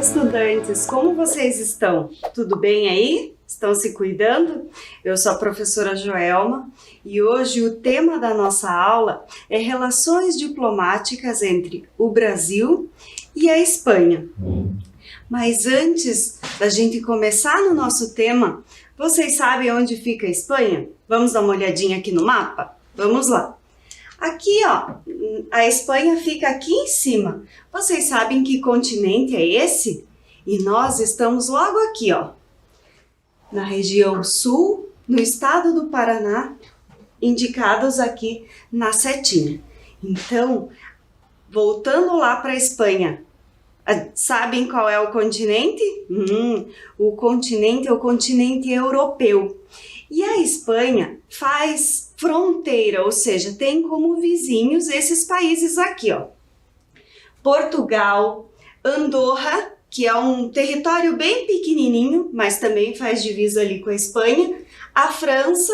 estudantes, como vocês estão? Tudo bem aí? Estão se cuidando? Eu sou a professora Joelma e hoje o tema da nossa aula é relações diplomáticas entre o Brasil e a Espanha. Mas antes da gente começar no nosso tema, vocês sabem onde fica a Espanha? Vamos dar uma olhadinha aqui no mapa? Vamos lá. Aqui, ó, a Espanha fica aqui em cima. Vocês sabem que continente é esse? E nós estamos logo aqui, ó, na região sul, no estado do Paraná, indicados aqui na setinha. Então, voltando lá para a Espanha, sabem qual é o continente? O continente é o continente europeu. E a Espanha faz fronteira, ou seja, tem como vizinhos esses países aqui, ó. Portugal, Andorra, que é um território bem pequenininho, mas também faz divisa ali com a Espanha, a França,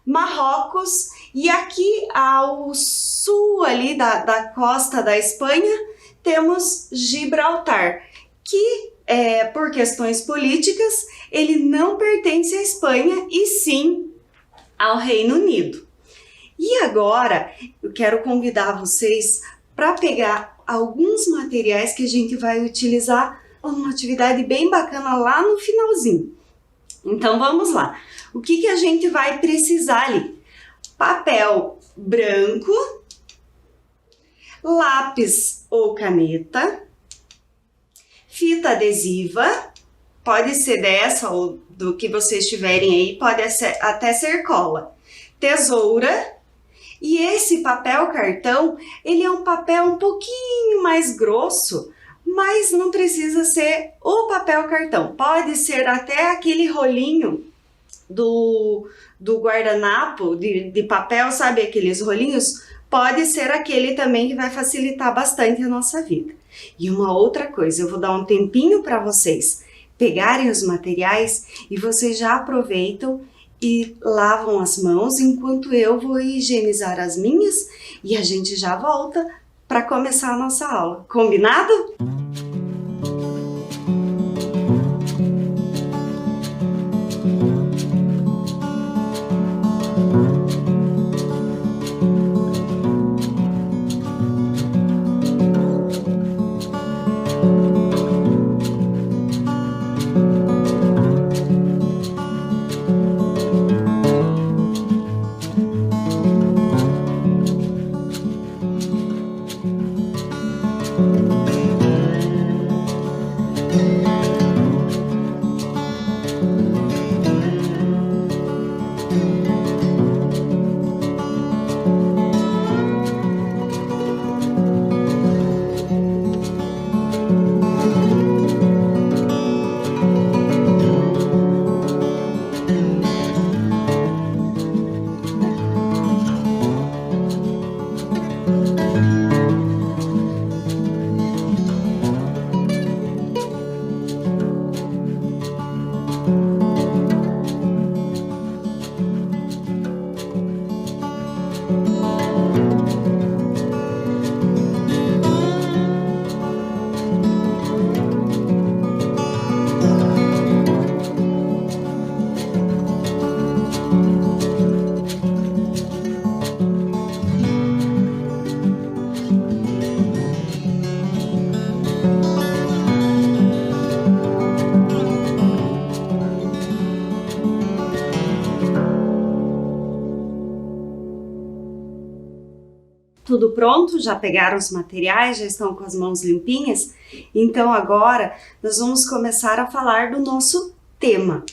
Marrocos e aqui ao sul ali da costa da Espanha temos Gibraltar, que por questões políticas ele não pertence à Espanha e sim ao Reino Unido. E agora eu quero convidar vocês para pegar alguns materiais que a gente vai utilizar uma atividade bem bacana lá no finalzinho. Então vamos lá. O que a gente vai precisar ali? Papel branco, lápis ou caneta, fita adesiva, pode ser dessa ou do que vocês tiverem aí, pode até ser cola, tesoura. E esse papel cartão, ele é um papel um pouquinho mais grosso, mas não precisa ser o papel cartão. Pode ser até aquele rolinho do guardanapo de papel, sabe aqueles rolinhos? Pode ser aquele também que vai facilitar bastante a nossa vida. E uma outra coisa, eu vou dar um tempinho para vocês pegarem os materiais e vocês já aproveitam e lavam as mãos enquanto eu vou higienizar as minhas e a gente já volta para começar a nossa aula. Combinado? Tudo pronto? Já pegaram os materiais? Já estão com as mãos limpinhas? Então agora nós vamos começar a falar do nosso tema,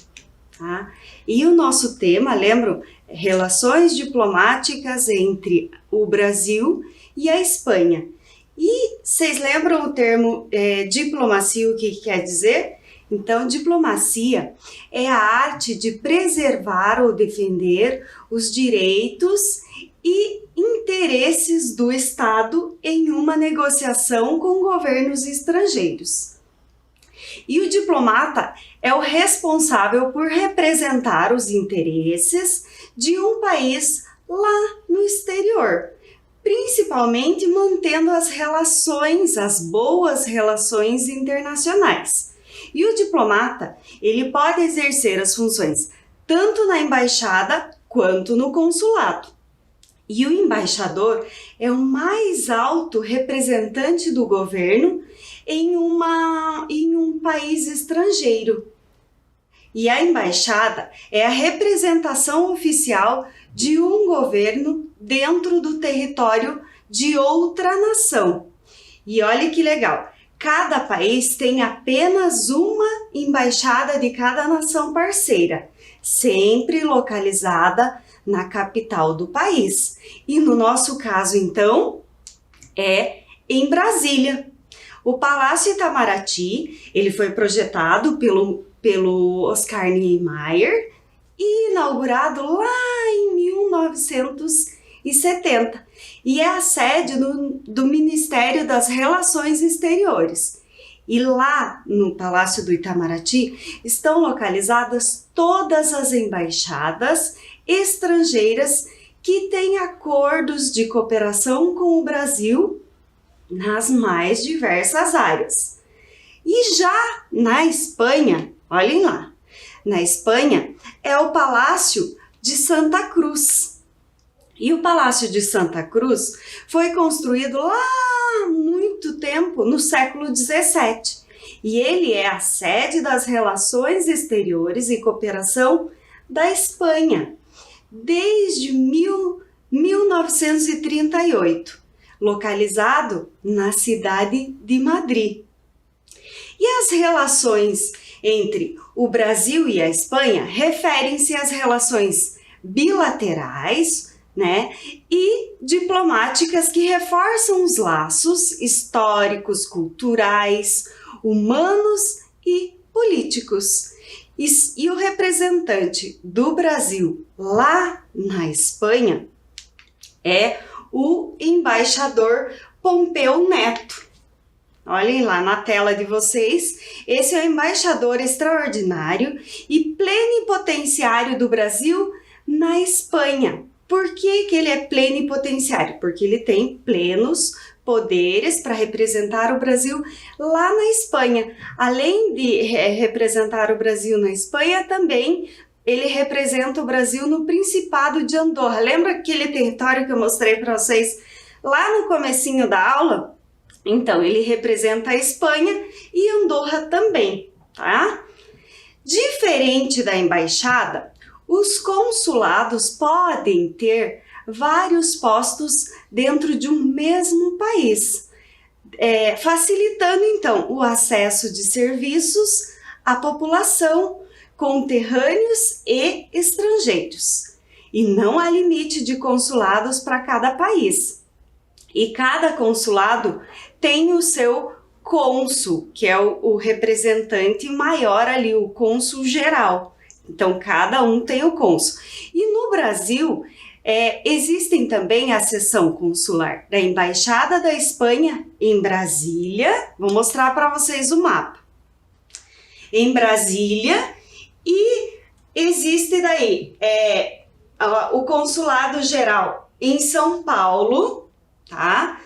tá? E o nosso tema, lembram? Relações diplomáticas entre o Brasil e a Espanha. E vocês lembram o termo diplomacia, o que quer dizer? Então, diplomacia é a arte de preservar ou defender os direitos e interesses do Estado em uma negociação com governos estrangeiros. E o diplomata é o responsável por representar os interesses de um país lá no exterior, principalmente mantendo as relações, as boas relações internacionais. E o diplomata, ele pode exercer as funções tanto na embaixada quanto no consulado. E o embaixador é o mais alto representante do governo em um país estrangeiro. E a embaixada é a representação oficial de um governo dentro do território de outra nação. E olha que legal, cada país tem apenas uma embaixada de cada nação parceira, sempre localizada na capital do país. E no nosso caso, então, é em Brasília. O Palácio Itamaraty, ele foi projetado pelo Oscar Niemeyer e inaugurado lá em 1970 e é a sede do Ministério das Relações Exteriores. E lá no Palácio do Itamaraty estão localizadas todas as embaixadas estrangeiras que têm acordos de cooperação com o Brasil nas mais diversas áreas. E já na Espanha, olhem lá, na Espanha é o Palácio de Santa Cruz. E o Palácio de Santa Cruz foi construído lá há muito tempo, no século XVII. E ele é a sede das relações exteriores e cooperação da Espanha, desde 1938, localizado na cidade de Madrid. E as relações entre o Brasil e a Espanha referem-se às relações bilaterais, e diplomáticas que reforçam os laços históricos, culturais, humanos e políticos. E o representante do Brasil lá na Espanha é o embaixador Pompeu Neto. Olhem lá na tela de vocês, esse é o embaixador extraordinário e plenipotenciário do Brasil na Espanha. Por que ele é plenipotenciário? Porque ele tem plenos poderes para representar o Brasil lá na Espanha. Além de representar o Brasil na Espanha, também ele representa o Brasil no Principado de Andorra. Lembra aquele território que eu mostrei para vocês lá no comecinho da aula? Então, ele representa a Espanha e Andorra também, tá? Diferente da embaixada, os consulados podem ter vários postos dentro de um mesmo país, facilitando então o acesso de serviços à população, conterrâneos e estrangeiros. E não há limite de consulados para cada país. E cada consulado tem o seu cônsul, que é o representante maior ali, o cônsul geral. Então, cada um tem o cônsul. E no Brasil, existem também a seção consular da Embaixada da Espanha em Brasília. Vou mostrar para vocês o mapa. Em Brasília, e existe daí o consulado geral em São Paulo, tá?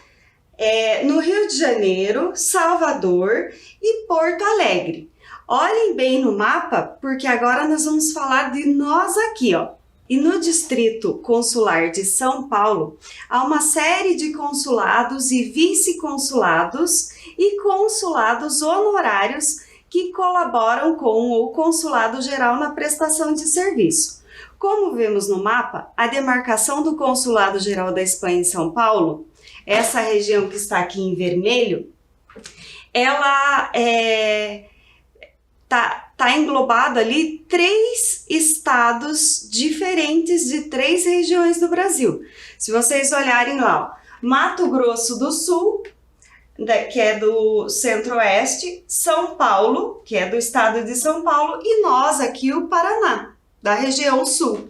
No Rio de Janeiro, Salvador e Porto Alegre. Olhem bem no mapa, porque agora nós vamos falar de nós aqui, ó. E no Distrito Consular de São Paulo, há uma série de consulados e vice-consulados e consulados honorários que colaboram com o Consulado Geral na prestação de serviço. Como vemos no mapa, a demarcação do Consulado Geral da Espanha em São Paulo, essa região que está aqui em vermelho, ela tá englobado ali 3 estados diferentes de 3 regiões do Brasil. Se vocês olharem lá, ó, Mato Grosso do Sul, que é do Centro-Oeste, São Paulo, que é do estado de São Paulo, e nós aqui, o Paraná, da região Sul.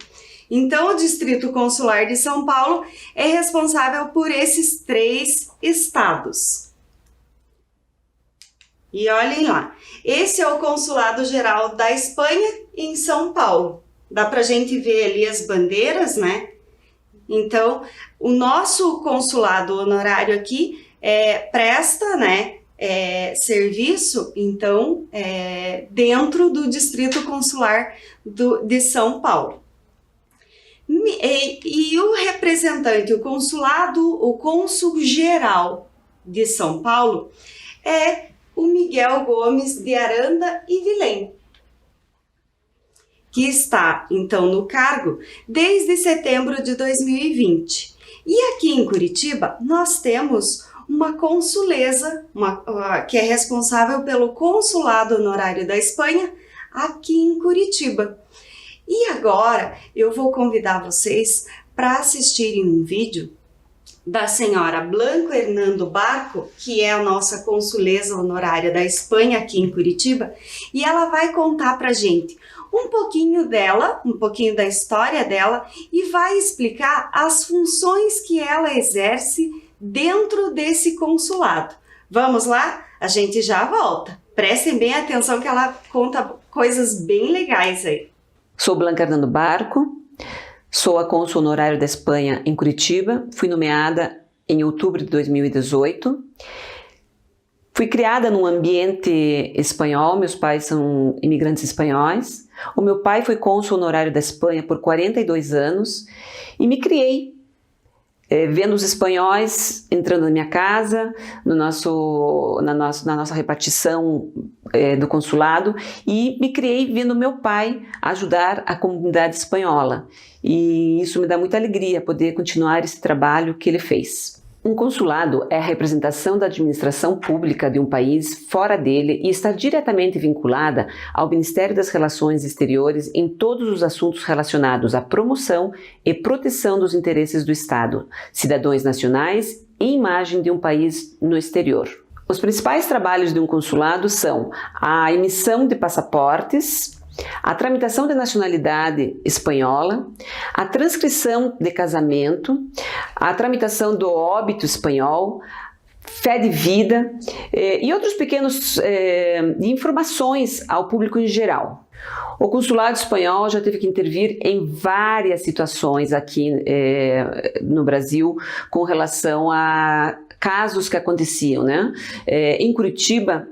Então, o Distrito Consular de São Paulo é responsável por esses 3 estados. E olhem lá, esse é o Consulado Geral da Espanha em São Paulo. Dá pra gente ver ali as bandeiras, né? Então, o nosso consulado honorário aqui presta, né, serviço, então, dentro do Distrito Consular de São Paulo. E o representante, o cônsul geral de São Paulo é o Miguel Gomes de Aranda e Vilém, que está, então, no cargo desde setembro de 2020. E aqui em Curitiba, nós temos uma consuleza, que é responsável pelo consulado honorário da Espanha aqui em Curitiba. E agora eu vou convidar vocês para assistirem um vídeo da senhora Blanco Hernando Barco, que é a nossa consuleza honorária da Espanha aqui em Curitiba, e ela vai contar para a gente um pouquinho dela, um pouquinho da história dela, e vai explicar as funções que ela exerce dentro desse consulado. Vamos lá? A gente já volta. Prestem bem atenção que ela conta coisas bem legais aí. Sou Blanca Hernando Barco, sou a cônsul honorária da Espanha em Curitiba, fui nomeada em outubro de 2018. Fui criada num ambiente espanhol, meus pais são imigrantes espanhóis. O meu pai foi cônsul honorário da Espanha por 42 anos e me criei vendo os espanhóis entrando na minha casa, na nossa repartição do consulado, e me criei vendo meu pai ajudar a comunidade espanhola. E isso me dá muita alegria poder continuar esse trabalho que ele fez. Um consulado é a representação da administração pública de um país fora dele e está diretamente vinculada ao Ministério das Relações Exteriores em todos os assuntos relacionados à promoção e proteção dos interesses do Estado, cidadãos nacionais e imagem de um país no exterior. Os principais trabalhos de um consulado são a emissão de passaportes, a tramitação de nacionalidade espanhola, a transcrição de casamento, a tramitação do óbito espanhol, fé de vida e outros pequenos informações ao público em geral. O consulado espanhol já teve que intervir em várias situações aqui no Brasil com relação a casos que aconteciam, né? Em Curitiba,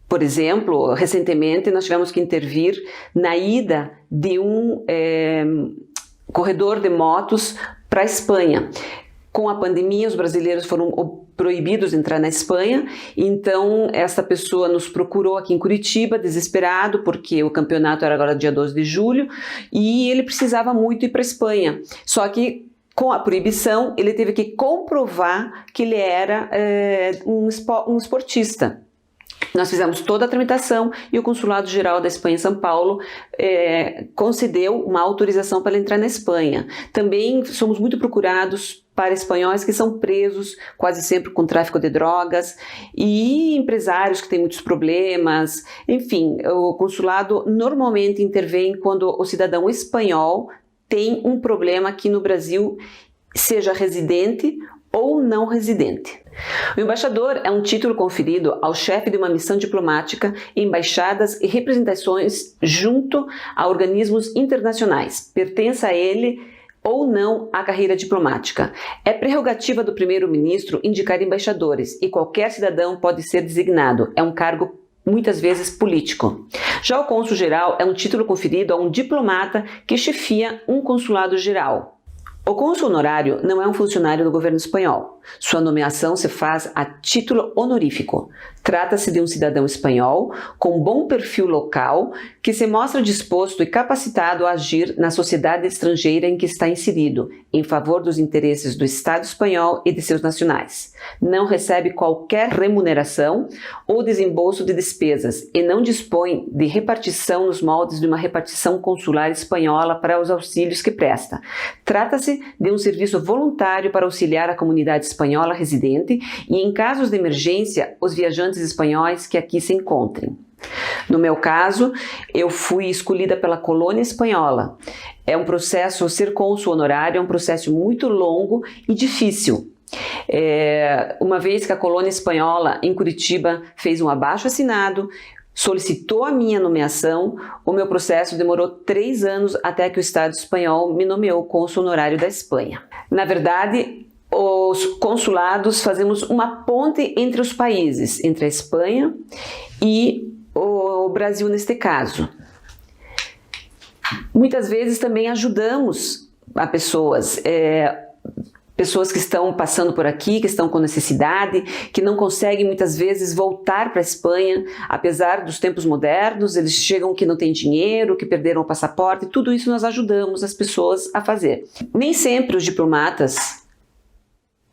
por exemplo, recentemente nós tivemos que intervir na ida de um corredor de motos para a Espanha. Com a pandemia, os brasileiros foram proibidos de entrar na Espanha, então essa pessoa nos procurou aqui em Curitiba, desesperado, porque o campeonato era agora dia 12 de julho, e ele precisava muito ir para a Espanha. Só que com a proibição, ele teve que comprovar que ele era um esportista. Nós fizemos toda a tramitação e o Consulado Geral da Espanha em São Paulo concedeu uma autorização para ele entrar na Espanha. Também somos muito procurados para espanhóis que são presos quase sempre com tráfico de drogas e empresários que têm muitos problemas. Enfim, o consulado normalmente intervém quando o cidadão espanhol tem um problema aqui no Brasil, seja residente ou não residente. O embaixador é um título conferido ao chefe de uma missão diplomática em embaixadas e representações junto a organismos internacionais. Pertence a ele ou não a carreira diplomática. É prerrogativa do primeiro-ministro indicar embaixadores e qualquer cidadão pode ser designado. É um cargo muitas vezes político. Já o cônsul-geral é um título conferido a um diplomata que chefia um consulado geral. O cônsul honorário não é um funcionário do governo espanhol. Sua nomeação se faz a título honorífico. Trata-se de um cidadão espanhol com bom perfil local que se mostra disposto e capacitado a agir na sociedade estrangeira em que está inserido, em favor dos interesses do Estado espanhol e de seus nacionais. Não recebe qualquer remuneração ou desembolso de despesas e não dispõe de repartição nos moldes de uma repartição consular espanhola para os auxílios que presta. Trata-se de um serviço voluntário para auxiliar a comunidade espanhola residente e, em casos de emergência, os viajantes espanhóis que aqui se encontrem. No meu caso, eu fui escolhida pela colônia espanhola. É um processo, ser cônsul honorário é um processo muito longo e difícil. Uma vez que a colônia espanhola em Curitiba fez um abaixo-assinado solicitou a minha nomeação, o meu processo demorou 3 anos até que o Estado espanhol me nomeou cônsul honorário da Espanha. Na verdade, os consulados fazemos uma ponte entre os países, entre a Espanha e o Brasil neste caso. Muitas vezes também ajudamos a pessoas que estão passando por aqui, que estão com necessidade, que não conseguem muitas vezes voltar para a Espanha, apesar dos tempos modernos, eles chegam que não têm dinheiro, que perderam o passaporte, tudo isso nós ajudamos as pessoas a fazer. Nem sempre os diplomatas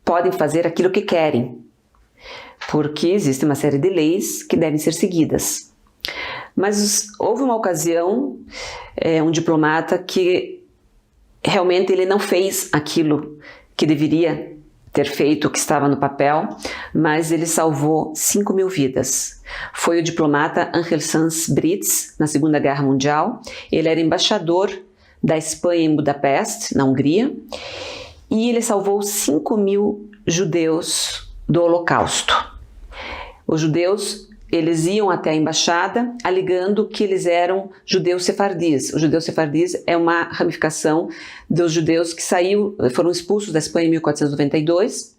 podem fazer aquilo que querem, porque existe uma série de leis que devem ser seguidas. Mas houve uma ocasião, um diplomata que realmente ele não fez aquilo que deveria ter feito, o que estava no papel, mas ele salvou 5.000 vidas. Foi o diplomata Ángel Sanz Brits, na Segunda Guerra Mundial. Ele era embaixador da Espanha em Budapeste, na Hungria, e ele salvou 5.000 judeus do Holocausto. Os judeus, eles iam até a embaixada alegando que eles eram judeus sefardis. Os judeus sefardis é uma ramificação dos judeus que foram expulsos da Espanha em 1492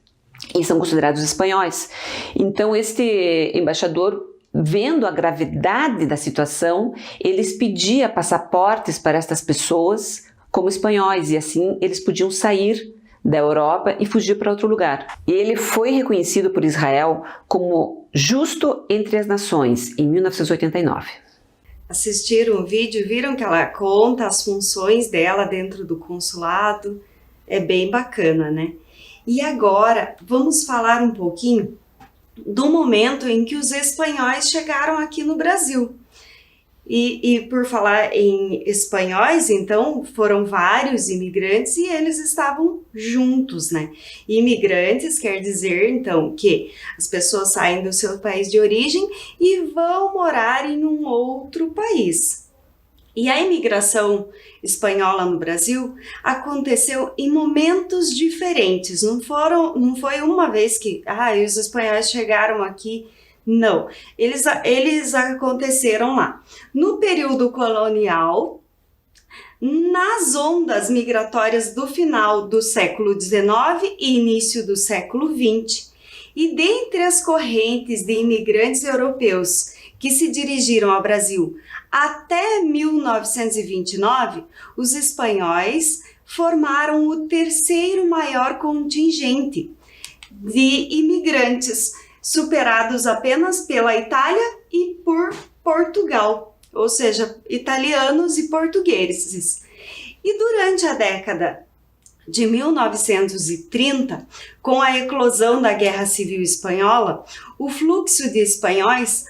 e são considerados espanhóis. Então este embaixador, vendo a gravidade da situação, eles pediam passaportes para estas pessoas como espanhóis e assim eles podiam sair da Europa e fugir para outro lugar. Ele foi reconhecido por Israel como justo entre as nações em 1989. Assistiram o vídeo, viram que ela conta as funções dela dentro do consulado? É bem bacana, né? E agora vamos falar um pouquinho do momento em que os espanhóis chegaram aqui no Brasil. E por falar em espanhóis, então, foram vários imigrantes e eles estavam juntos, né? Imigrantes quer dizer, então, que as pessoas saem do seu país de origem e vão morar em um outro país. E a imigração espanhola no Brasil aconteceu em momentos diferentes. Não foi uma vez que os espanhóis chegaram aqui. Não, eles aconteceram lá. No período colonial, nas ondas migratórias do final do século XIX e início do século XX, e dentre as correntes de imigrantes europeus que se dirigiram ao Brasil até 1929, os espanhóis formaram o terceiro maior contingente de imigrantes, superados apenas pela Itália e por Portugal, ou seja, italianos e portugueses. E durante a década de 1930, com a eclosão da Guerra Civil Espanhola, o fluxo de espanhóis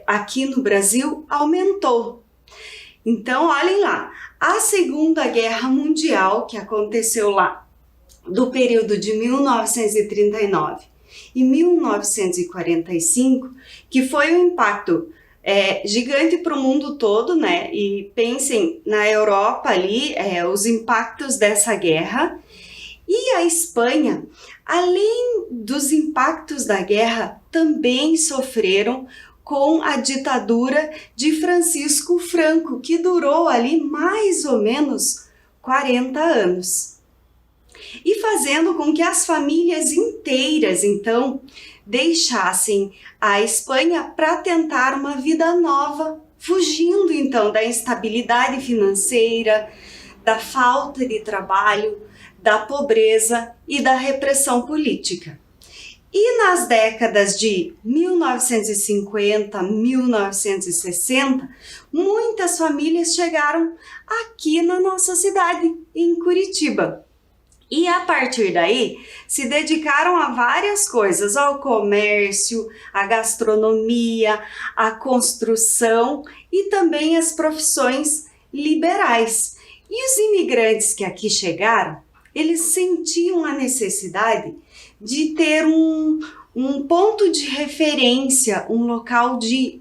aqui no Brasil aumentou. Então, olhem lá, a Segunda Guerra Mundial, que aconteceu lá do período de 1939 e 1945, que foi um impacto gigante para o mundo todo, né? E pensem na Europa ali, os impactos dessa guerra. E a Espanha, além dos impactos da guerra, também sofreram com a ditadura de Francisco Franco, que durou ali mais ou menos 40 anos. E fazendo com que as famílias inteiras, então, deixassem a Espanha para tentar uma vida nova, fugindo, então, da instabilidade financeira, da falta de trabalho, da pobreza e da repressão política. E nas décadas de 1950, 1960, muitas famílias chegaram aqui na nossa cidade, em Curitiba. E a partir daí, se dedicaram a várias coisas, ao comércio, à gastronomia, à construção e também às profissões liberais. E os imigrantes que aqui chegaram, eles sentiam a necessidade de ter um ponto de referência, um local de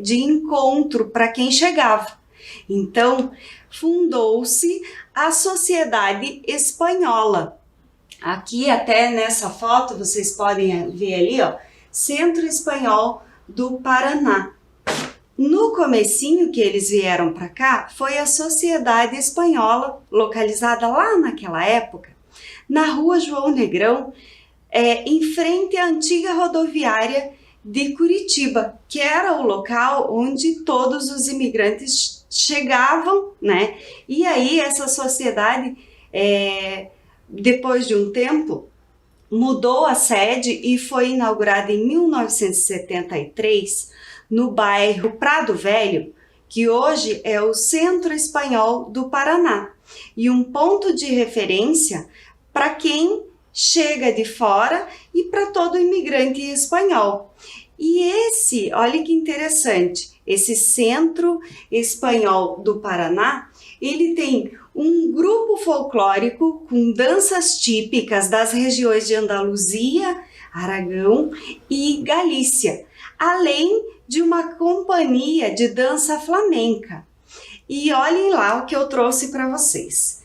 encontro para quem chegava. Então, fundou-se a Sociedade Espanhola. Aqui até nessa foto vocês podem ver ali, ó, Centro Espanhol do Paraná. No comecinho que eles vieram para cá, foi a Sociedade Espanhola, localizada lá naquela época, na rua João Negrão, em frente à antiga rodoviária de Curitiba, que era o local onde todos os imigrantes chegavam, né? E aí essa sociedade, depois de um tempo, mudou a sede e foi inaugurada em 1973 no bairro Prado Velho, que hoje é o Centro Espanhol do Paraná, e um ponto de referência para quem chega de fora e para todo imigrante espanhol. E olha que interessante, esse Centro Espanhol do Paraná, ele tem um grupo folclórico com danças típicas das regiões de Andaluzia, Aragão e Galícia, além de uma companhia de dança flamenca. E olhem lá o que eu trouxe para vocês.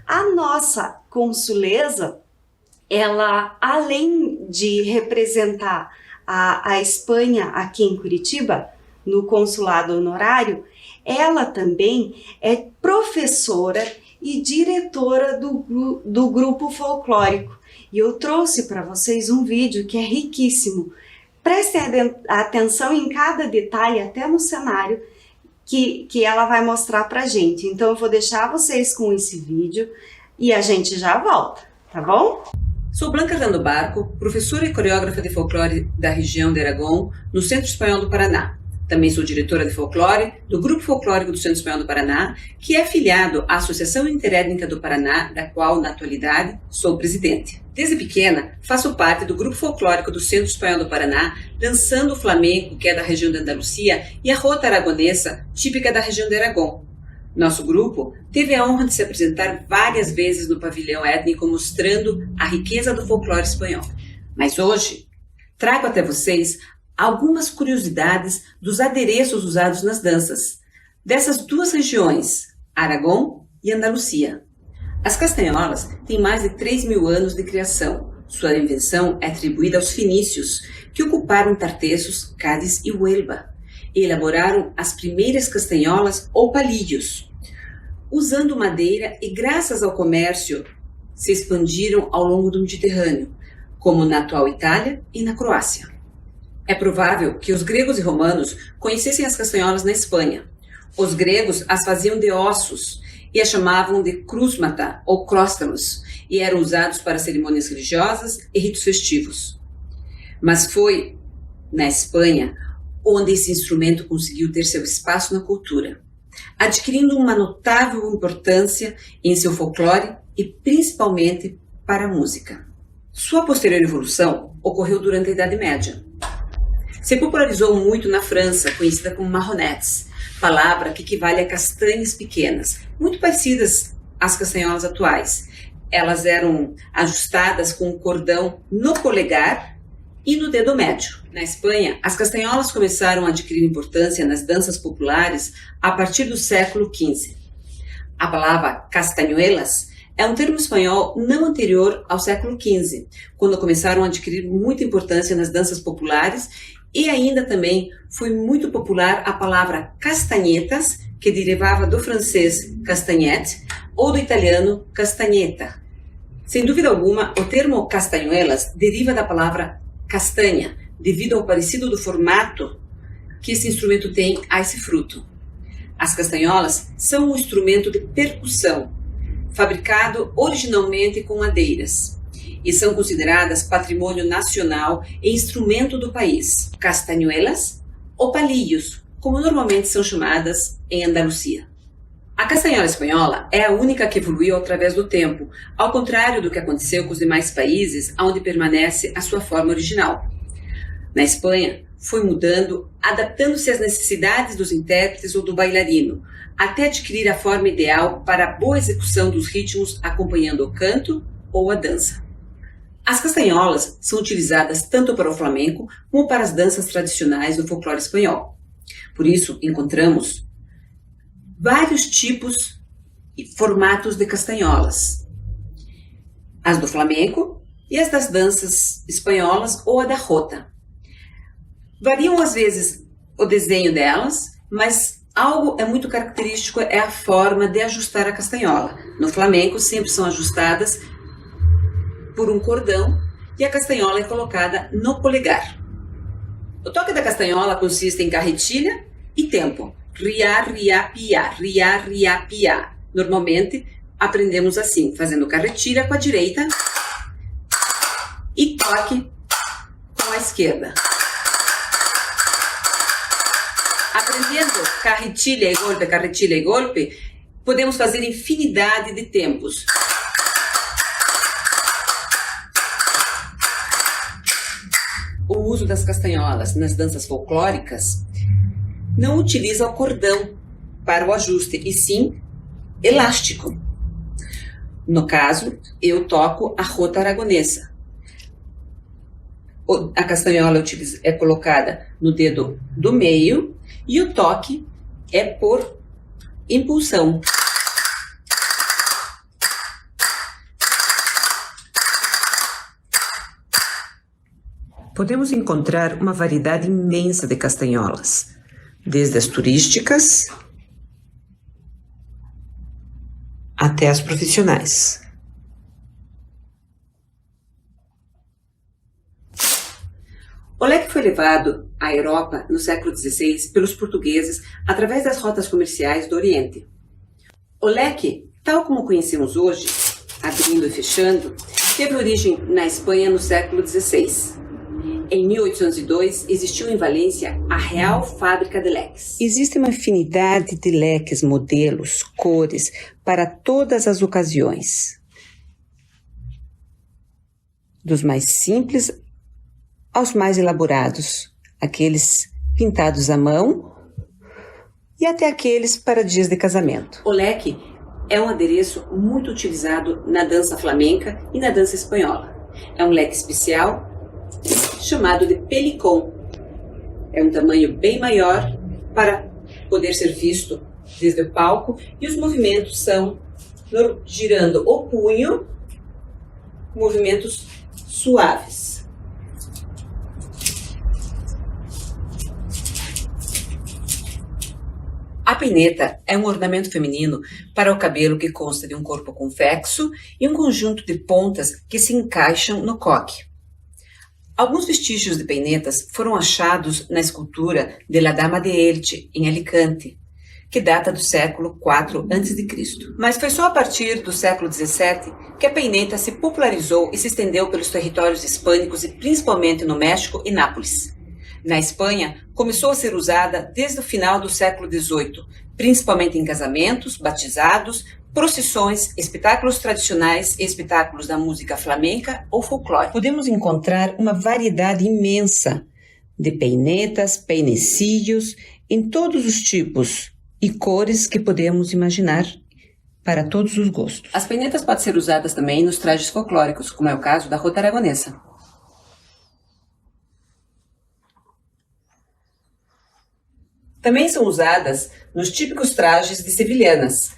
A nossa consuleza, ela, além de representar a Espanha aqui em Curitiba, no consulado honorário, ela também é professora e diretora do grupo folclórico. E eu trouxe para vocês um vídeo que é riquíssimo. Prestem atenção em cada detalhe, até no cenário, que ela vai mostrar para a gente. Então eu vou deixar vocês com esse vídeo e a gente já volta, tá bom? Sou Blanca Rando Barco, professora e coreógrafa de folclore da região de Aragão, no Centro Espanhol do Paraná. Também sou diretora de folclore do Grupo Folclórico do Centro Espanhol do Paraná, que é afiliado à Associação Interétnica do Paraná, da qual, na atualidade, sou presidente. Desde pequena, faço parte do Grupo Folclórico do Centro Espanhol do Paraná, dançando o flamenco, que é da região de Andaluzia, e a rota aragonesa, típica da região de Aragão. Nosso grupo teve a honra de se apresentar várias vezes no pavilhão étnico, mostrando a riqueza do folclore espanhol. Mas hoje, trago até vocês algumas curiosidades dos adereços usados nas danças, dessas duas regiões, Aragão e Andaluzia. As castanholas têm mais de 3.000 anos de criação. Sua invenção é atribuída aos fenícios, que ocuparam Tartessos, Cádiz e Huelva, e elaboraram as primeiras castanholas ou palillos. Usando madeira e graças ao comércio, se expandiram ao longo do Mediterrâneo, como na atual Itália e na Croácia. É provável que os gregos e romanos conhecessem as castanholas na Espanha. Os gregos as faziam de ossos e as chamavam de krusmata ou cróstalos e eram usados para cerimônias religiosas e ritos festivos. Mas foi na Espanha onde esse instrumento conseguiu ter seu espaço na cultura, adquirindo uma notável importância em seu folclore e principalmente para a música. Sua posterior evolução ocorreu durante a Idade Média. Se popularizou muito na França, conhecida como marronettes, palavra que equivale a castanhas pequenas, muito parecidas às castanholas atuais. Elas eram ajustadas com um cordão no polegar e no dedo médio. Na Espanha, as castanholas começaram a adquirir importância nas danças populares a partir do século XV. A palavra castañuelas é um termo espanhol não anterior ao século XV, quando começaram a adquirir muita importância nas danças populares. E ainda também foi muito popular a palavra castanhetas, que derivava do francês castagnette ou do italiano castagnetta. Sem dúvida alguma, o termo castanholas deriva da palavra castanha, devido ao parecido do formato que esse instrumento tem a esse fruto. As castanholas são um instrumento de percussão, fabricado originalmente com madeiras, e são consideradas patrimônio nacional e instrumento do país, castanholas ou palillos, como normalmente são chamadas em Andaluzia. A castanhola espanhola é a única que evoluiu através do tempo, ao contrário do que aconteceu com os demais países, onde permanece a sua forma original. Na Espanha, foi mudando, adaptando-se às necessidades dos intérpretes ou do bailarino, até adquirir a forma ideal para a boa execução dos ritmos acompanhando o canto ou a dança. As castanholas são utilizadas tanto para o flamenco como para as danças tradicionais do folclore espanhol. Por isso, encontramos vários tipos e formatos de castanholas. As do flamenco e as das danças espanholas ou a da jota. Variam às vezes o desenho delas mas algo é muito característico, é a forma de ajustar a castanhola. No flamenco sempre são ajustadas por um cordão e a castanhola é colocada no polegar. O toque da castanhola consiste em carretilha e tempo. Riá, riá, piá, riá, riá, piá. Normalmente aprendemos assim, fazendo carretilha com a direita e toque com a esquerda. Aprendendo carretilha e golpe, podemos fazer infinidade de tempos. O uso das castanholas nas danças folclóricas não utiliza o cordão para o ajuste, e sim elástico. No caso, eu toco a rota aragonesa. A castanhola é colocada no dedo do meio e o toque é por impulsão. Podemos encontrar uma variedade imensa de castanholas, desde as turísticas até as profissionais. O leque foi levado à Europa no século XVI pelos portugueses através das rotas comerciais do Oriente. O leque, tal como conhecemos hoje, abrindo e fechando, teve origem na Espanha no século XVI. Em 1802, existiu em Valência a Real Fábrica de Leques. Existe uma infinidade de leques, modelos, cores, para todas as ocasiões. Dos mais simples aos mais elaborados, aqueles pintados à mão e até aqueles para dias de casamento. O leque é um adereço muito utilizado na dança flamenca e na dança espanhola. É um leque especial chamado de pelicón. É um tamanho bem maior para poder ser visto desde o palco e os movimentos são girando o punho, movimentos suaves. A peineta é um ornamento feminino para o cabelo que consta de um corpo convexo e um conjunto de pontas que se encaixam no coque. Alguns vestígios de peinetas foram achados na escultura de La Dama de Elche, em Alicante, que data do século IV a.C. Mas foi só a partir do século XVII que a peineta se popularizou e se estendeu pelos territórios hispânicos e principalmente no México e Nápoles. Na Espanha, começou a ser usada desde o final do século XVIII, principalmente em casamentos, batizados, procissões, espetáculos tradicionais e espetáculos da música flamenca ou folclore. Podemos encontrar uma variedade imensa de peinetas, peinecillos, em todos os tipos e cores que podemos imaginar, para todos os gostos. As peinetas podem ser usadas também nos trajes folclóricos, como é o caso da rota aragonesa. Também são usadas nos típicos trajes de sevilhanas.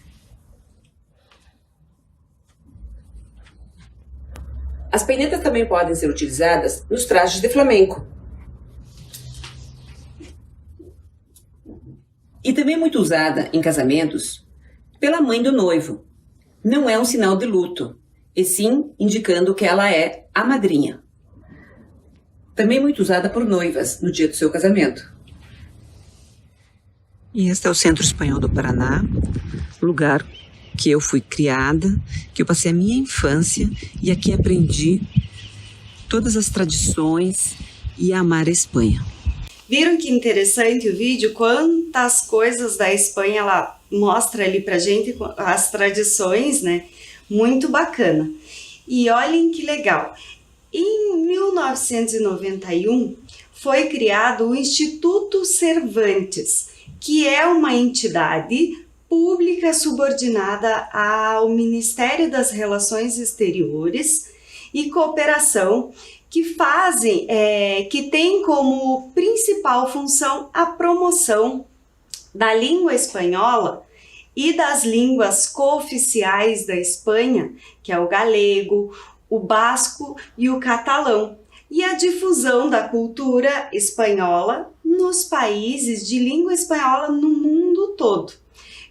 As peinetas também podem ser utilizadas nos trajes de flamenco. E também muito usada em casamentos pela mãe do noivo. Não é um sinal de luto, e sim indicando que ela é a madrinha. Também muito usada por noivas no dia do seu casamento. E este é o Centro Espanhol do Paraná, lugar que eu fui criada, que eu passei a minha infância e aqui aprendi todas as tradições e a amar a Espanha. Viram que interessante o vídeo? Quantas coisas da Espanha ela mostra ali pra gente, as tradições, né? Muito bacana. E olhem que legal. Em 1991 foi criado o Instituto Cervantes, que é uma entidade pública subordinada ao Ministério das Relações Exteriores e Cooperação, que tem como principal função a promoção da língua espanhola e das línguas cooficiais da Espanha, que é o galego, o basco e o catalão, e a difusão da cultura espanhola nos países de língua espanhola no mundo todo.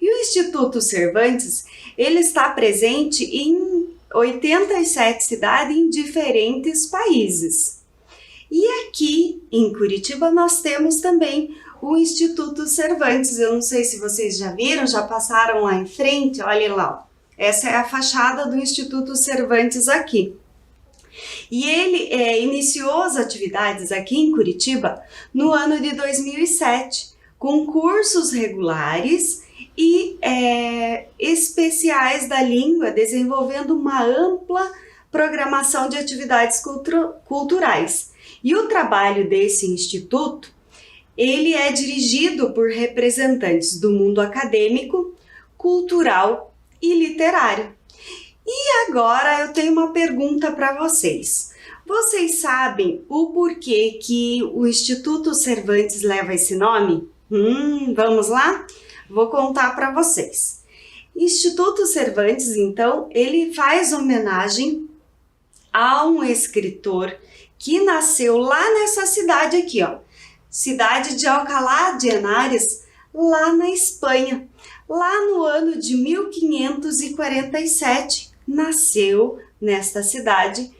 E o Instituto Cervantes, ele está presente em 87 cidades em diferentes países. E aqui em Curitiba nós temos também o Instituto Cervantes. Eu não sei se vocês já viram, já passaram lá em frente, olha lá. Essa é a fachada do Instituto Cervantes aqui. E ele iniciou as atividades aqui em Curitiba no ano de 2007, com cursos regulares e especiais da língua, desenvolvendo uma ampla programação de atividades culturais. E o trabalho desse instituto, ele é dirigido por representantes do mundo acadêmico, cultural e literário. E agora eu tenho uma pergunta para vocês. Vocês sabem o porquê que o Instituto Cervantes leva esse nome? Vamos lá? Vou contar para vocês. Instituto Cervantes, então, ele faz homenagem a um escritor que nasceu lá nessa cidade aqui, ó. Cidade de Alcalá de Henares, lá na Espanha. Lá no ano de 1547, nasceu nesta cidade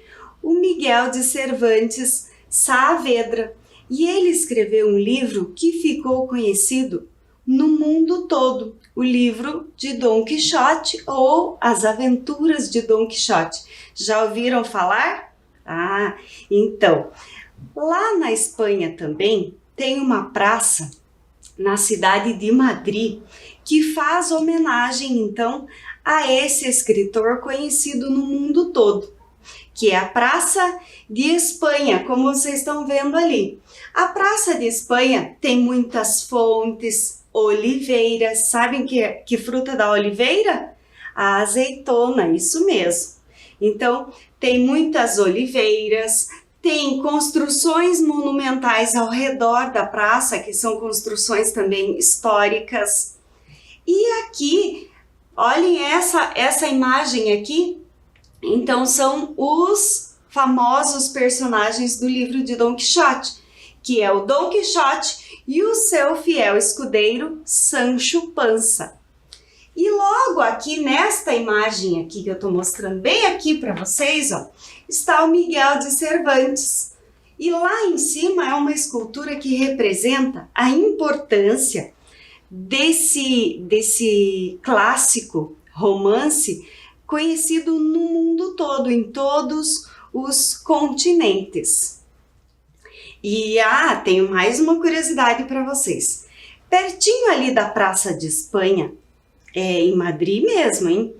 o Miguel de Cervantes Saavedra, e ele escreveu um livro que ficou conhecido no mundo todo, o livro de Dom Quixote ou As Aventuras de Dom Quixote. Já ouviram falar? Então, lá na Espanha também tem uma praça na cidade de Madrid que faz homenagem então a esse escritor conhecido no mundo todo, que é a Praça de Espanha, como vocês estão vendo ali. A Praça de Espanha tem muitas fontes, oliveiras. Sabem que fruta da oliveira? A azeitona, isso mesmo. Então, tem muitas oliveiras, tem construções monumentais ao redor da praça, que são construções também históricas. E aqui, olhem essa imagem aqui, então são os famosos personagens do livro de Dom Quixote, que é o Dom Quixote e o seu fiel escudeiro Sancho Panza. E logo aqui nesta imagem aqui que eu estou mostrando bem aqui para vocês, ó, está o Miguel de Cervantes. E lá em cima é uma escultura que representa a importância desse clássico romance conhecido no mundo todo, em todos os continentes. E tenho mais uma curiosidade para vocês. Pertinho ali da Praça de Espanha, em Madrid mesmo, hein?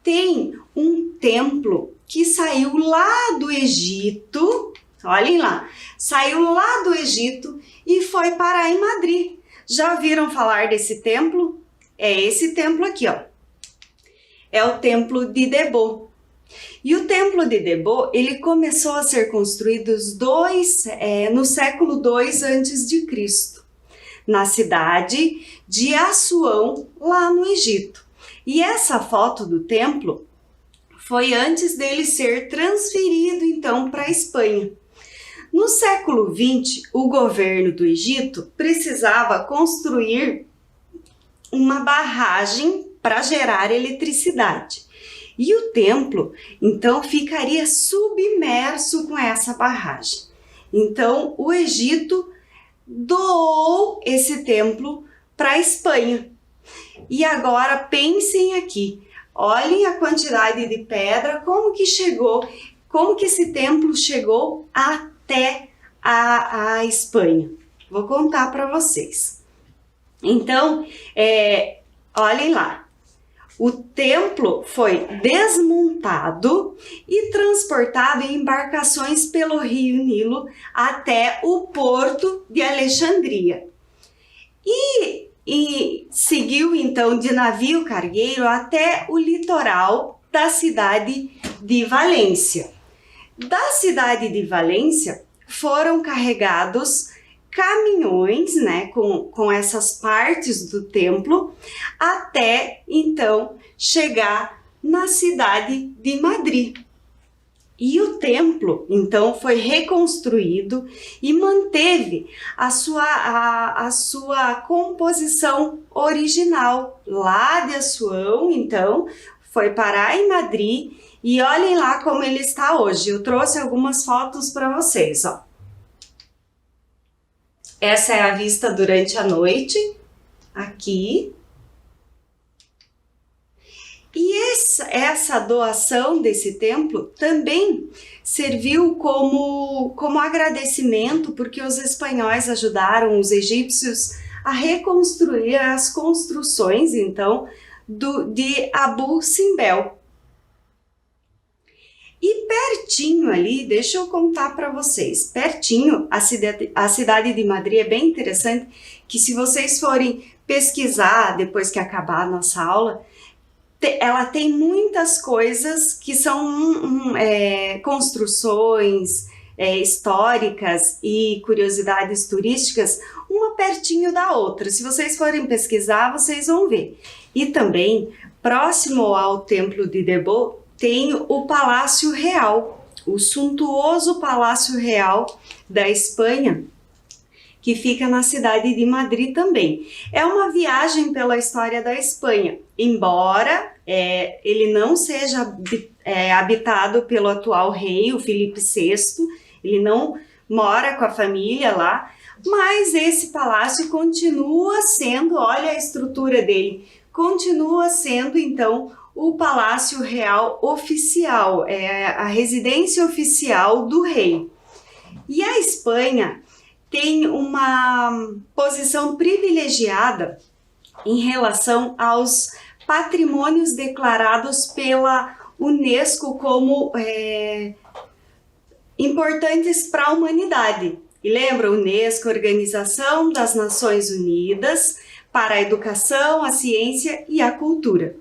Tem um templo que saiu lá do Egito, olhem lá, saiu lá do Egito e foi parar em Madrid. Já ouviram falar desse templo? É esse templo aqui, ó. É o Templo de Debo. E o Templo de Debo, ele começou a ser construído no século II a.C., na cidade de Assuão, lá no Egito. E essa foto do templo foi antes dele ser transferido, então, para a Espanha. No século XX, o governo do Egito precisava construir uma barragem para gerar eletricidade. E o templo, então, ficaria submerso com essa barragem. Então, o Egito doou esse templo para a Espanha. E agora pensem aqui, olhem a quantidade de pedra, como que esse templo chegou até a Espanha. Vou contar para vocês. Então, olhem lá. O templo foi desmontado e transportado em embarcações pelo rio Nilo até o porto de Alexandria. E seguiu então de navio cargueiro até o litoral da cidade de Valência. Da cidade de Valência foram carregados caminhões, né, com essas partes do templo, até então chegar na cidade de Madrid. E o templo, então, foi reconstruído e manteve a sua composição original. Lá de Assuão, então, foi parar em Madrid e olhem lá como ele está hoje. Eu trouxe algumas fotos para vocês, ó. Essa é a vista durante a noite, aqui. E essa doação desse templo também serviu como agradecimento, porque os espanhóis ajudaram os egípcios a reconstruir as construções, então, de Abu Simbel. E pertinho ali, deixa eu contar para vocês, pertinho, a cidade de Madrid é bem interessante, que se vocês forem pesquisar depois que acabar a nossa aula, ela tem muitas coisas que são construções históricas e curiosidades turísticas, uma pertinho da outra. Se vocês forem pesquisar, vocês vão ver. E também, próximo ao Templo de Debo, tem o Palácio Real, o suntuoso Palácio Real da Espanha, que fica na cidade de Madrid também. É uma viagem pela história da Espanha, embora ele não seja habitado pelo atual rei, o Filipe VI, ele não mora com a família lá, mas esse palácio continua sendo, olha a estrutura dele, continua sendo então o Palácio Real oficial, a residência oficial do rei. E a Espanha tem uma posição privilegiada em relação aos patrimônios declarados pela Unesco como importantes para a humanidade. E lembra, Unesco, Organização das Nações Unidas para a Educação, a Ciência e a Cultura.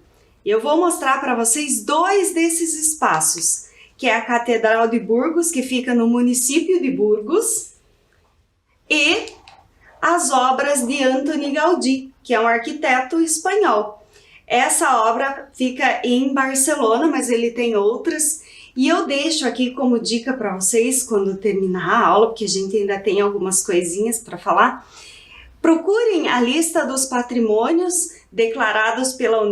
Eu vou mostrar para vocês dois desses espaços, que é a Catedral de Burgos, que fica no município de Burgos, e as obras de Antoni Gaudí, que é um arquiteto espanhol. Essa obra fica em Barcelona, mas ele tem outras, e eu deixo aqui como dica para vocês, quando terminar a aula, porque a gente ainda tem algumas coisinhas para falar, procurem a lista dos patrimônios declarados pela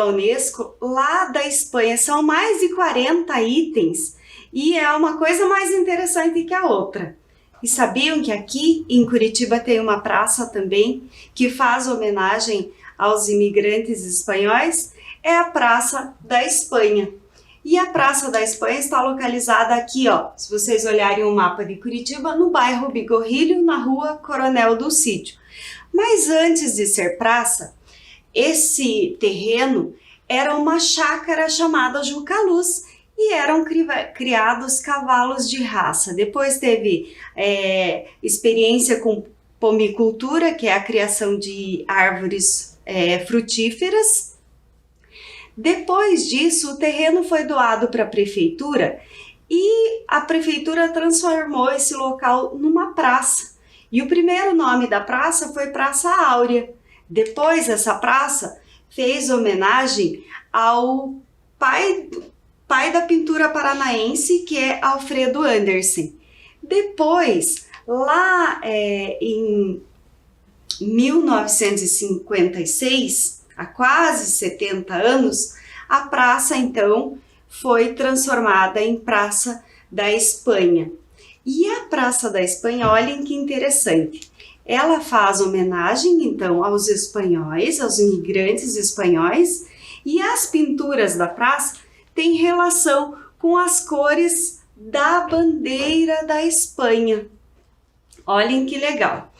Unesco lá da Espanha. São mais de 40 itens e é uma coisa mais interessante que a outra. E sabiam que aqui em Curitiba tem uma praça também que faz homenagem aos imigrantes espanhóis? É a Praça da Espanha. E a Praça da Espanha está localizada aqui, ó, se vocês olharem o mapa de Curitiba, no bairro Bigorrilho, na rua Coronel do Sítio. Mas antes de ser praça, esse terreno era uma chácara chamada Jucaluz e eram criados cavalos de raça. Depois teve experiência com pomicultura, que é a criação de árvores frutíferas. Depois disso, o terreno foi doado para a prefeitura e a prefeitura transformou esse local numa praça. E o primeiro nome da praça foi Praça Áurea. Depois, essa praça fez homenagem ao pai da pintura paranaense, que é Alfredo Andersen. Depois, lá em 1956, há quase 70 anos, a praça, então, foi transformada em Praça da Espanha. E a Praça da Espanha, olhem que interessante, ela faz homenagem, então, aos espanhóis, aos imigrantes espanhóis, e as pinturas da praça têm relação com as cores da bandeira da Espanha. Olhem que legal.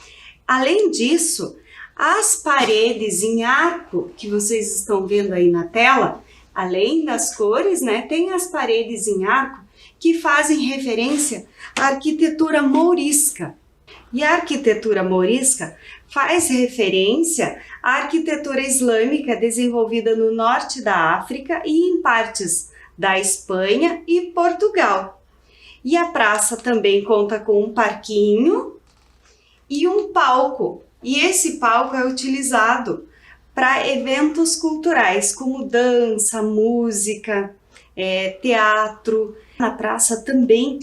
Além disso, as paredes em arco, que vocês estão vendo aí na tela, além das cores, né, tem as paredes em arco que fazem referência à arquitetura mourisca. E a arquitetura mourisca faz referência à arquitetura islâmica desenvolvida no norte da África e em partes da Espanha e Portugal. E a praça também conta com um parquinho e um palco. E esse palco é utilizado para eventos culturais como dança, música, teatro. Na praça também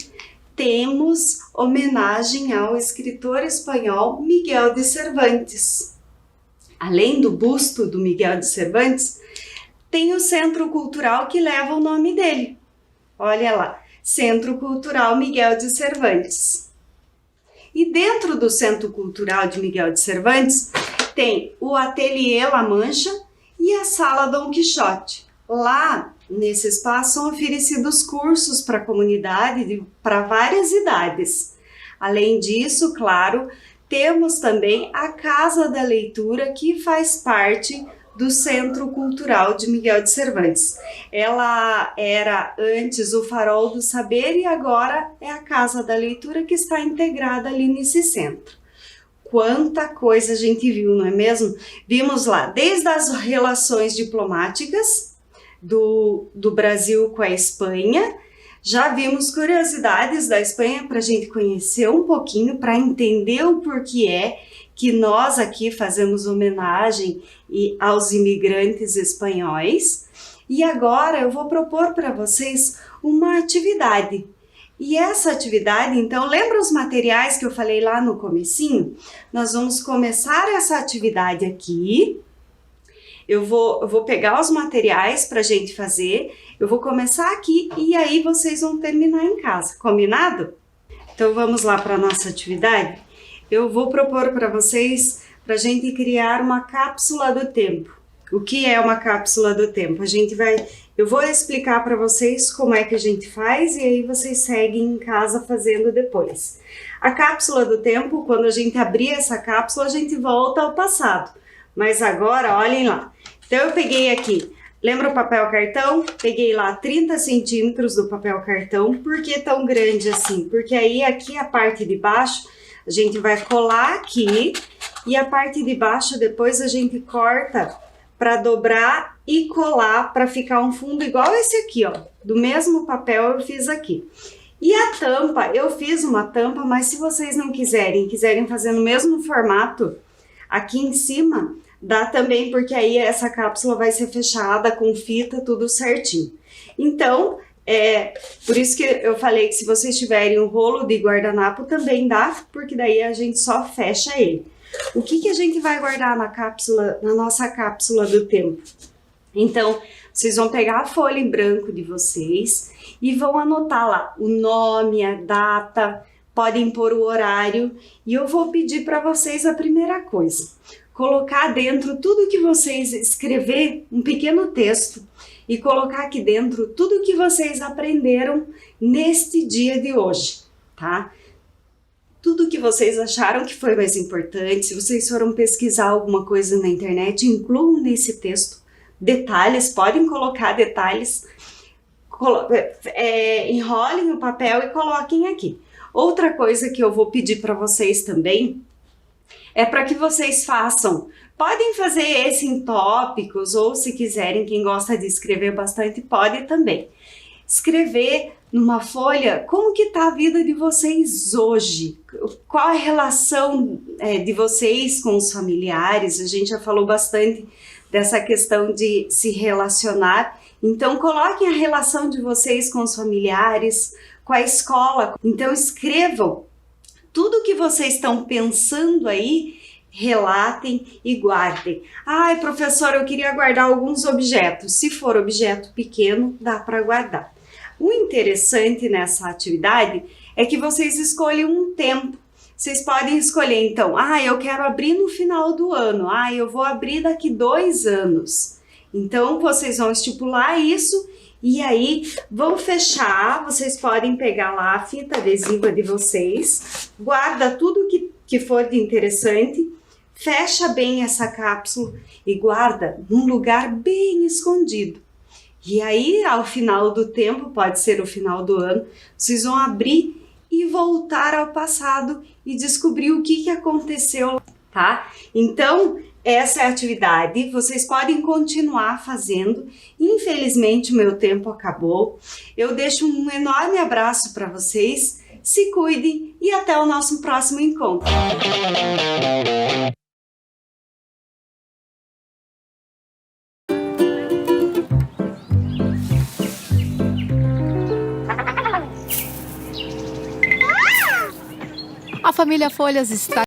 temos homenagem ao escritor espanhol Miguel de Cervantes. Além do busto do Miguel de Cervantes, tem o Centro Cultural que leva o nome dele. Olha lá, Centro Cultural Miguel de Cervantes. E dentro do Centro Cultural de Miguel de Cervantes tem o Ateliê La Mancha e a Sala Dom Quixote. Lá, nesse espaço, são oferecidos cursos para a comunidade para várias idades. Além disso, claro, temos também a Casa da Leitura, que faz parte do Centro Cultural de Miguel de Cervantes. Ela era antes o Farol do Saber e agora é a Casa da Leitura, que está integrada ali nesse centro. Quanta coisa a gente viu, não é mesmo? Vimos lá desde as relações diplomáticas do Brasil com a Espanha, já vimos curiosidades da Espanha para a gente conhecer um pouquinho, para entender o porquê que nós aqui fazemos homenagem aos imigrantes espanhóis. E agora eu vou propor para vocês uma atividade. E essa atividade, então, lembra os materiais que eu falei lá no comecinho? Nós vamos começar essa atividade aqui. Eu vou pegar os materiais para a gente fazer, eu vou começar aqui e aí vocês vão terminar em casa, combinado? Então vamos lá para a nossa atividade? Eu vou propor para vocês, para a gente criar uma cápsula do tempo. O que é uma cápsula do tempo? Eu vou explicar para vocês como é que a gente faz e aí vocês seguem em casa fazendo depois. A cápsula do tempo, quando a gente abrir essa cápsula, a gente volta ao passado. Mas agora, olhem lá. Então eu peguei aqui, lembra o papel cartão? Peguei lá 30 centímetros do papel cartão. Por que tão grande assim? Porque aí aqui a parte de baixo a gente vai colar aqui e a parte de baixo depois a gente corta para dobrar e colar para ficar um fundo igual esse aqui, ó. Do mesmo papel eu fiz aqui. E a tampa, eu fiz uma tampa, mas se vocês não quiserem fazer no mesmo formato, aqui em cima, dá também, porque aí essa cápsula vai ser fechada com fita, tudo certinho. Então, por isso que eu falei que se vocês tiverem um rolo de guardanapo também dá, porque daí a gente só fecha ele. O que a gente vai guardar na nossa cápsula do tempo? Então, vocês vão pegar a folha em branco de vocês e vão anotar lá o nome, a data, podem pôr o horário e eu vou pedir para vocês a primeira coisa. Colocar dentro tudo que vocês escrever, um pequeno texto, e colocar aqui dentro tudo que vocês aprenderam neste dia de hoje, tá? Tudo que vocês acharam que foi mais importante, se vocês foram pesquisar alguma coisa na internet, incluam nesse texto detalhes, podem colocar detalhes, enrolem o papel e coloquem aqui. Outra coisa que eu vou pedir para vocês também é para que vocês façam, podem fazer esse em tópicos ou se quiserem, quem gosta de escrever bastante pode também. Escrever numa folha como que está a vida de vocês hoje, qual a relação de vocês com os familiares, a gente já falou bastante dessa questão de se relacionar, então coloquem a relação de vocês com os familiares, com a escola, então escrevam tudo que vocês estão pensando aí, relatem e guardem. Ai, professora, eu queria guardar alguns objetos. Se for objeto pequeno, dá para guardar. O interessante nessa atividade é que vocês escolhem um tempo. Vocês podem escolher, então, eu quero abrir no final do ano. Eu vou abrir daqui 2 anos. Então, vocês vão estipular isso e aí vão fechar. Vocês podem pegar lá a fita adesiva de vocês, guarda tudo que for de interessante, fecha bem essa cápsula e guarda num lugar bem escondido. E aí, ao final do tempo, pode ser o final do ano, vocês vão abrir e voltar ao passado e descobrir o que aconteceu, tá? Então, essa é a atividade, vocês podem continuar fazendo. Infelizmente, o meu tempo acabou. Eu deixo um enorme abraço para vocês, se cuidem e até o nosso próximo encontro. A família Folhas está